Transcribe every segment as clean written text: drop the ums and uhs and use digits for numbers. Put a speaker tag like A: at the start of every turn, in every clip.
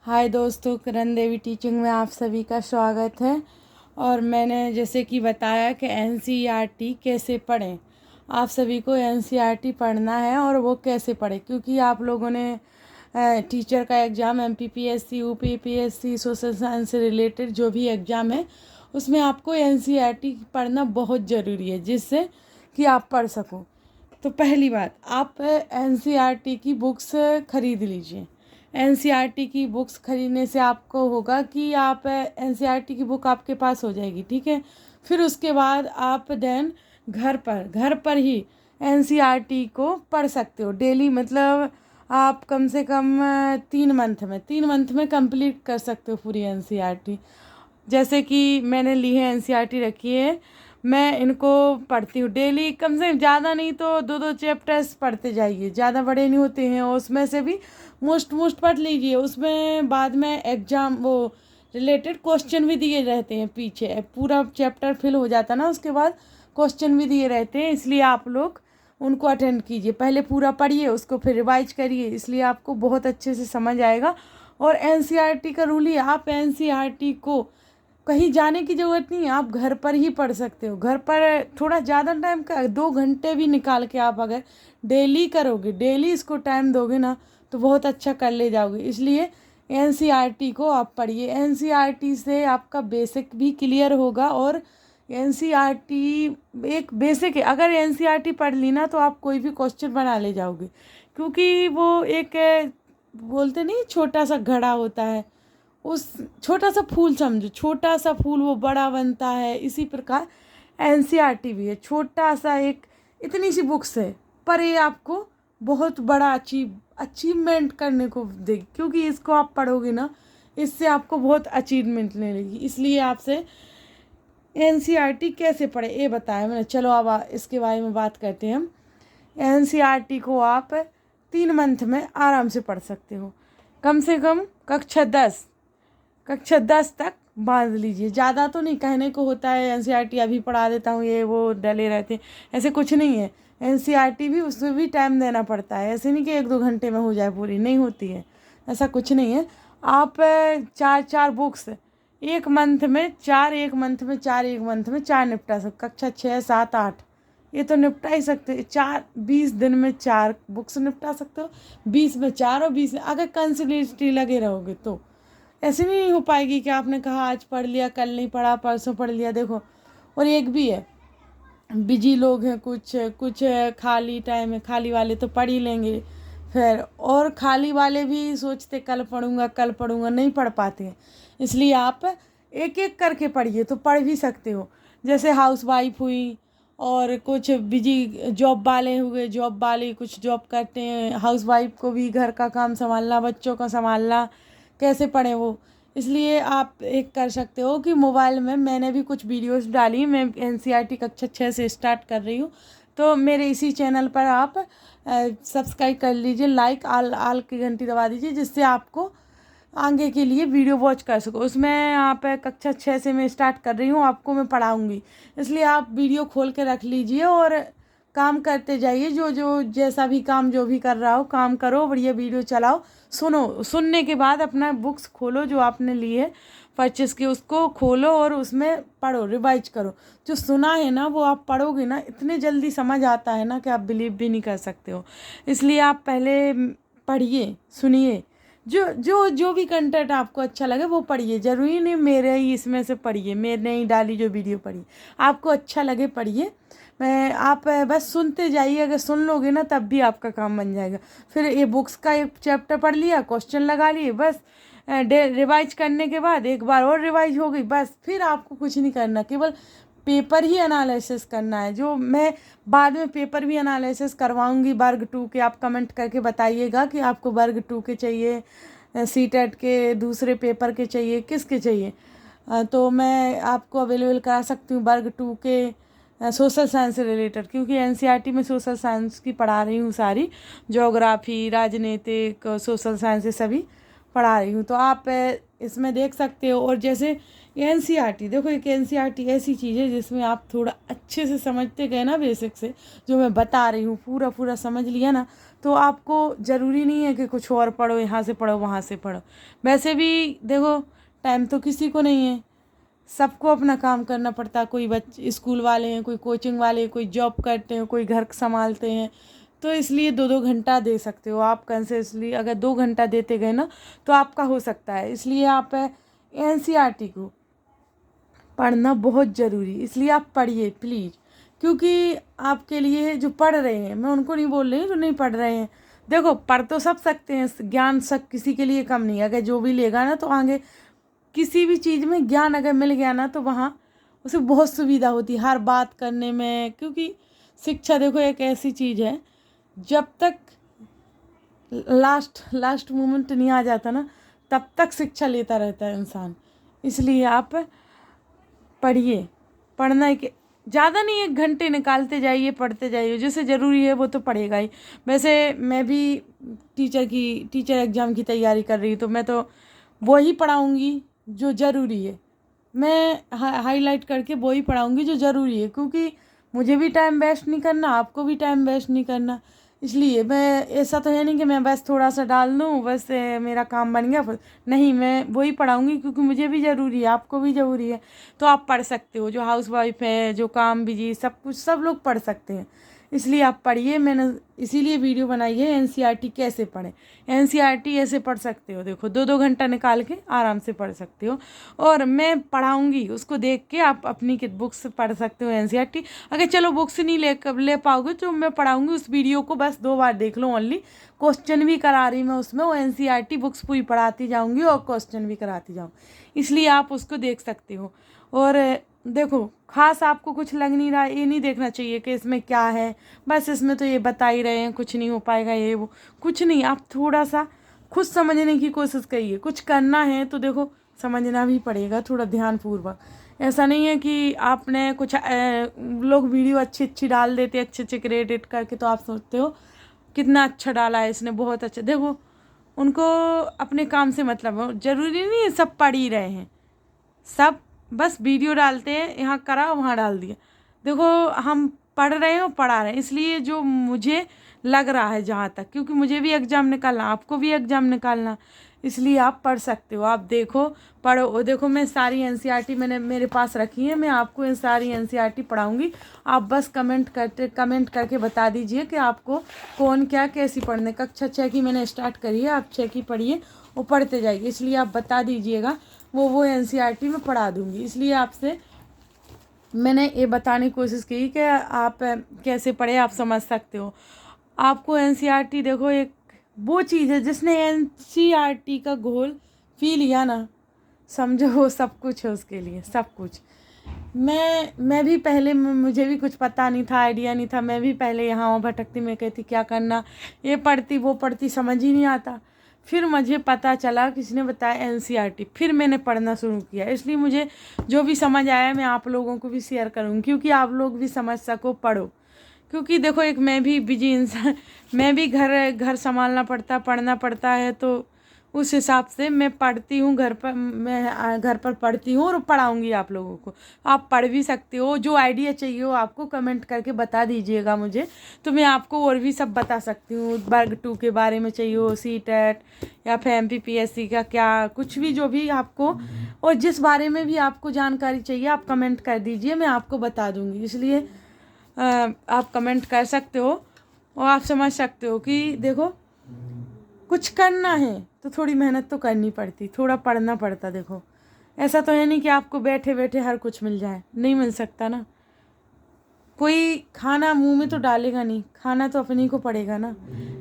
A: हाय दोस्तों, किरण देवी टीचिंग में आप सभी का स्वागत है। और मैंने जैसे कि बताया कि एनसीईआरटी कैसे पढ़ें। आप सभी को एनसीईआरटी पढ़ना है और वो कैसे पढ़ें, क्योंकि आप लोगों ने टीचर का exam MPPSC, UPPSC, social science से रिलेटेड जो भी एग्ज़ाम है उसमें आपको एनसीईआरटी पढ़ना बहुत ज़रूरी है, जिससे कि आप पढ़ सको। तो पहली बात, आप एनसीईआरटी की बुक्स खरीद लीजिए। एनसीईआरटी की बुक्स खरीदने से आपको होगा कि आप एनसीईआरटी की बुक आपके पास हो जाएगी, ठीक है। फिर उसके बाद आप देन घर पर ही एनसीईआरटी को पढ़ सकते हो डेली। मतलब आप कम से कम 3 मंथ में कंप्लीट कर सकते हो पूरी एनसीईआरटी। जैसे कि मैंने ली है एनसीईआरटी रखी है, मैं इनको पढ़ती हूँ डेली। कम से कम ज़्यादा नहीं तो 2-2 चैप्टर्स पढ़ते जाइए, ज़्यादा बड़े नहीं होते हैं। उसमें से भी मोस्ट पढ़ लीजिए। उसमें बाद में एग्ज़ाम वो रिलेटेड क्वेश्चन भी दिए रहते हैं पीछे। पूरा चैप्टर फिल हो जाता ना, उसके बाद क्वेश्चन भी दिए रहते हैं, इसलिए आप लोग उनको अटेंड कीजिए। पहले पूरा पढ़िए, उसको फिर रिवाइज करिए, इसलिए आपको बहुत अच्छे से समझ आएगा। और एनसीईआरटी का रूल ही, आप एनसीईआरटी को कहीं जाने की ज़रूरत नहीं है, आप घर पर ही पढ़ सकते हो। घर पर थोड़ा ज़्यादा टाइम का 2 घंटे भी निकाल के आप अगर डेली करोगे, डेली इसको टाइम दोगे ना, तो बहुत अच्छा कर ले जाओगे। इसलिए एनसीईआरटी को आप पढ़िए। एनसीईआरटी से आपका बेसिक भी क्लियर होगा। और एनसीईआरटी एक बेसिक है, अगर एनसीईआरटी पढ़ ली ना तो आप कोई भी क्वेश्चन बना ले जाओगे, क्योंकि वो एक बोलते नहीं, छोटा सा घड़ा होता है, उस छोटा सा फूल समझो, छोटा सा फूल वो बड़ा बनता है। इसी प्रकार एनसीईआरटी भी है, छोटा सा एक इतनी सी बुक्स है, पर ये आपको बहुत बड़ा अचीवमेंट करने को देगी, क्योंकि इसको आप पढ़ोगे ना, इससे आपको बहुत अचीवमेंट मिलेगी। इसलिए आपसे एनसीईआरटी कैसे पढ़े ये बताया मैंने। चलो अब इसके बारे में बात करते हैं हम। एनसीईआरटी को आप 3 मंथ में आराम से पढ़ सकते हो। कम से कम कक्षा 10 तक बांध लीजिए। ज़्यादा तो नहीं, कहने को होता है एनसीईआरटी अभी पढ़ा देता हूँ, ये वो डले रहते हैं, ऐसे कुछ नहीं है। एनसीईआरटी भी, उसमें भी टाइम देना पड़ता है। ऐसे नहीं कि 1-2 घंटे में हो जाए पूरी, नहीं होती है, ऐसा कुछ नहीं है। आप 4-4 बुक्स एक मंथ में चार, एक मंथ में चार, एक मंथ में 4 निपटा सकते। कक्षा 6, 7, 8 ये तो निपटा ही सकते। 20 दिन में 4 बुक्स निपटा सकते हो। 20 में 4 और 20 में, अगर कंसिस्टेंटली लगे रहोगे तो ऐसे नहीं हो पाएगी कि आपने कहा आज पढ़ लिया, कल नहीं पढ़ा, परसों पढ़ लिया। देखो, और एक भी है, बिजी लोग हैं, कुछ कुछ खाली टाइम है, खाली वाले तो पढ़ ही लेंगे फिर, और खाली वाले भी सोचते कल पढ़ूंगा, नहीं पढ़ पाते हैं। इसलिए आप एक एक करके पढ़िए, तो पढ़ भी सकते हो। जैसे हाउस वाइफ हुई, और कुछ बिजी जॉब वाले हुए, जॉब वाले कुछ जॉब करते हैं, हाउस वाइफ को भी घर का काम संभालना, बच्चों का संभालना, कैसे पढ़ें वो। इसलिए आप एक कर सकते हो कि मोबाइल में मैंने भी कुछ वीडियोस डाली। मैं एनसीईआरटी कक्षा 6 से स्टार्ट कर रही हूँ, तो मेरे इसी चैनल पर आप सब्सक्राइब कर लीजिए, लाइक आल की घंटी दबा दीजिए, जिससे आपको आगे के लिए वीडियो वॉच कर सको। उसमें आप कक्षा 6 से मैं स्टार्ट कर रही हूँ, आपको मैं पढ़ाऊँगी। इसलिए आप वीडियो खोल के रख लीजिए और काम करते जाइए। जो जो जैसा भी काम जो भी कर रहा हो, काम करो, बढ़िया वीडियो चलाओ, सुनो। सुनने के बाद अपना बुक्स खोलो जो आपने ली है परचेस की, उसको खोलो और उसमें पढ़ो, रिवाइज करो। जो सुना है ना वो आप पढ़ोगे ना, इतने जल्दी समझ आता है ना कि आप बिलीव भी नहीं कर सकते हो। इसलिए आप पहले पढ़िए, सुनिए, जो भी कंटेंट आपको अच्छा लगे वो पढ़िए। ज़रूरी नहीं मेरे ही इसमें से पढ़िए, मैंने ही डाली जो वीडियो पढ़ी, आपको अच्छा लगे पढ़िए। मैं आप बस सुनते जाइए, अगर सुन लोगे ना तब भी आपका काम बन जाएगा। फिर ये बुक्स का एक चैप्टर पढ़ लिया, क्वेश्चन लगा लिए, बस रिवाइज करने के बाद एक बार और रिवाइज हो गई, बस। फिर आपको कुछ नहीं करना, केवल पेपर ही एनालिसिस करना है। जो मैं बाद में पेपर भी एनालिसिस करवाऊंगी वर्ग 2 के। आप कमेंट करके बताइएगा कि आपको वर्ग 2 के चाहिए, सीटेट के दूसरे पेपर के चाहिए, किसके चाहिए। तो मैं आपको अवेलेबल करा सकती हूँ वर्ग 2 के सोशल साइंस से रिलेटेड, क्योंकि एनसीईआरटी में सोशल साइंस की पढ़ा रही हूँ सारी, ज्योग्राफी, राजनीतिक, सोशल साइंस, ये सभी पढ़ा रही हूँ। तो आप इसमें देख सकते हो। और जैसे एनसीईआरटी, देखो एक एनसीईआरटी ऐसी चीज़ है जिसमें आप थोड़ा अच्छे से समझते गए ना, बेसिक से जो मैं बता रही हूँ पूरा पूरा समझ लिया ना, तो आपको ज़रूरी नहीं है कि कुछ और पढ़ो, यहाँ से पढ़ो वहाँ से पढ़ो। वैसे भी देखो टाइम तो किसी को नहीं है, सबको अपना काम करना पड़ता है। कोई बच्चे स्कूल वाले हैं, कोई कोचिंग वाले, कोई जॉब करते हैं, कोई घर संभालते हैं। तो इसलिए 2-2 घंटा दे सकते हो आप कंसिस्टेंटली। अगर 2 घंटा देते गए ना तो आपका हो सकता है। इसलिए आप एनसीईआरटी को पढ़ना बहुत ज़रूरी, इसलिए आप पढ़िए प्लीज़। क्योंकि आपके लिए जो पढ़ रहे हैं, मैं उनको नहीं बोल रही जो नहीं पढ़ रहे हैं, देखो पढ़ तो सब सकते हैं, ज्ञान सब किसी के लिए कम नहीं है। अगर जो भी लेगा ना तो आगे किसी भी चीज़ में ज्ञान अगर मिल गया ना तो वहाँ उसे बहुत सुविधा होती है हर बात करने में। क्योंकि शिक्षा देखो एक ऐसी चीज़ है, जब तक लास्ट मोमेंट नहीं आ जाता ना तब तक शिक्षा लेता रहता है इंसान। इसलिए आप पढ़िए, पढ़ना एक ज़्यादा नहीं, 1 घंटे निकालते जाइए, पढ़ते जाइए। जैसे ज़रूरी है वो तो पढ़ेगा ही। वैसे मैं भी टीचर एग्ज़ाम की तैयारी कर रही हूँ, तो मैं तो वही पढ़ाऊँगी जो ज़रूरी है। मैं हाईलाइट करके वही पढ़ाऊँगी जो ज़रूरी है, क्योंकि मुझे भी टाइम वेस्ट नहीं करना, आपको भी टाइम वेस्ट नहीं करना। इसलिए मैं, ऐसा तो है नहीं कि मैं बस थोड़ा सा डाल दूँ बस मेरा काम बन गया, नहीं, मैं वही पढ़ाऊँगी क्योंकि मुझे भी ज़रूरी है, आपको भी ज़रूरी है। तो आप पढ़ सकते हो, जो हाउसवाइफ है, जो काम बिजी, सब कुछ सब लोग पढ़ सकते हैं। इसलिए आप पढ़िए। मैंने इसीलिए वीडियो बनाई है एनसीईआरटी कैसे पढ़ें। एनसीईआरटी ऐसे पढ़ सकते हो, देखो 2-2 घंटा निकाल के आराम से पढ़ सकते हो। और मैं पढ़ाऊँगी, उसको देख के आप अपनी बुक्स पढ़ सकते हो एनसीईआरटी। अगर चलो बुक्स नहीं ले पाओगे तो मैं पढ़ाऊँगी, उस वीडियो को बस 2 बार देख लो ओनली। क्वेश्चन भी करा रही मैं उसमें, वो एनसीईआरटी बुक्स पूरी पढ़ाती जाऊँगी और क्वेश्चन भी कराती जाऊँ, इसलिए आप उसको देख सकते हो। और देखो खास आपको कुछ लग नहीं रहा, ये नहीं देखना चाहिए कि इसमें क्या है, बस इसमें तो ये बता ही रहे हैं, कुछ नहीं हो पाएगा ये वो, कुछ नहीं। आप थोड़ा सा खुद समझने की कोशिश करिए। कुछ करना है तो देखो समझना भी पड़ेगा थोड़ा ध्यानपूर्वक। ऐसा नहीं है कि आपने कुछ लोग वीडियो अच्छी डाल देते, अच्छे क्रेडिट करके, तो आप सोचते हो कितना अच्छा डाला है इसने, बहुत अच्छा। देखो उनको अपने काम से मतलब है, ज़रूरी नहीं है सब पढ़ ही रहे हैं, सब बस वीडियो डालते हैं, यहाँ करा वहाँ डाल दिया। देखो हम पढ़ रहे हैं और पढ़ा रहे हैं, इसलिए जो मुझे लग रहा है जहाँ तक, क्योंकि मुझे भी एग्ज़ाम निकालना, आपको भी एग्ज़ाम निकालना, इसलिए आप पढ़ सकते हो। आप देखो, पढ़ो। देखो मैं सारी एनसीईआरटी मैंने मेरे पास रखी है, मैं आपको इन सारी एनसीईआरटी पढ़ाऊँगी। आप बस कमेंट करके बता दीजिए कि आपको कौन क्या कैसी पढ़ने। कक्षा 6 की मैंने स्टार्ट करी है, आप 6 की पढ़िए और पढ़ते जाइए। इसलिए आप बता दीजिएगा, वो एनसीईआरटी में पढ़ा दूँगी। इसलिए आपसे मैंने ये बताने की कोशिश की कि आप कैसे पढ़े, आप समझ सकते हो। आपको एनसीईआरटी देखो एक वो चीज़ है, जिसने एनसीईआरटी का घोल पी लिया ना, समझो वो सब कुछ है उसके लिए, सब कुछ। मैं भी पहले, मुझे भी कुछ पता नहीं था, आइडिया नहीं था। मैं भी पहले यहाँ वहाँ भटकती, मैं कहती क्या करना, ये पढ़ती वो पढ़ती, समझ ही नहीं आता। फिर मुझे पता चला, किसी ने बताया एनसीईआरटी, फिर मैंने पढ़ना शुरू किया। इसलिए मुझे जो भी समझ आया मैं आप लोगों को भी शेयर करूँगी, क्योंकि आप लोग भी समझ सको, पढ़ो। क्योंकि देखो एक मैं भी बिजी इंसान, मैं भी घर संभालना पड़ता, पढ़ना पड़ता है, तो उस हिसाब से मैं पढ़ती हूँ घर पर। मैं घर पर पढ़ती हूँ और पढ़ाऊँगी आप लोगों को। आप पढ़ भी सकते हो, जो आइडिया चाहिए हो आपको कमेंट करके बता दीजिएगा मुझे, तो मैं आपको और भी सब बता सकती हूँ। वर्ग 2 के बारे में चाहिए हो, सीटेट या फिर एमपीपीएससी का क्या, कुछ भी जो भी आपको, और जिस बारे में भी आपको जानकारी चाहिए आप कमेंट कर दीजिए, मैं आपको बता दूँगी। इसलिए आप कमेंट कर सकते हो और आप समझ सकते हो कि देखो कुछ करना है तो थोड़ी मेहनत तो करनी पड़ती, थोड़ा पढ़ना पड़ता। देखो ऐसा तो है नहीं कि आपको बैठे बैठे हर कुछ मिल जाए, नहीं मिल सकता ना। कोई खाना मुंह में तो डालेगा नहीं, खाना तो अपने को पड़ेगा ना।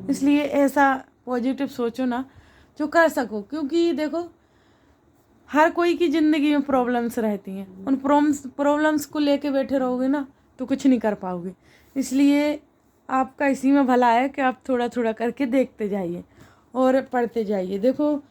A: इसलिए ऐसा पॉजिटिव सोचो ना जो कर सको, क्योंकि देखो हर कोई की ज़िंदगी में प्रॉब्लम्स रहती हैं, उन प्रॉब्लम्स को लेके बैठे रहोगे ना तो कुछ नहीं कर पाओगे। इसलिए आपका इसी में भला है कि आप थोड़ा थोड़ा करके देखते जाइए और पढ़ते जाइए। देखो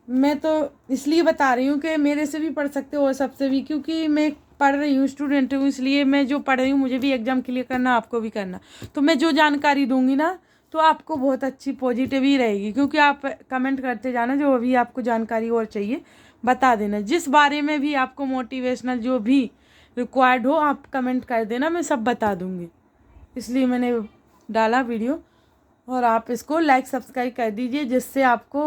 A: मैं तो इसलिए बता रही हूँ कि मेरे से भी पढ़ सकते हो और सबसे भी, क्योंकि मैं पढ़ रही हूँ, स्टूडेंट हूँ, इसलिए मैं जो पढ़ रही हूँ मुझे भी एग्ज़ाम क्लियर करना, आपको भी करना। तो मैं जो जानकारी दूंगी ना तो आपको बहुत अच्छी पॉजिटिव ही रहेगी, क्योंकि आप कमेंट करते जाना, जो भी आपको जानकारी और चाहिए बता देना। जिस बारे में भी आपको मोटिवेशनल जो भी रिक्वायर्ड हो आप कमेंट कर देना, मैं सब बता दूँगी। इसलिए मैंने डाला वीडियो। और आप इसको लाइक सब्सक्राइब कर दीजिए, जिससे आपको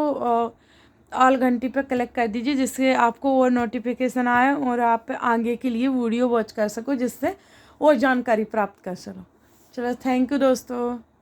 A: ऑल घंटी पे क्लिक कर दीजिए, जिससे आपको वो नोटिफिकेशन आए और आप आगे के लिए वीडियो वॉच कर सको, जिससे और जानकारी प्राप्त कर सको। चलो, थैंक यू दोस्तों।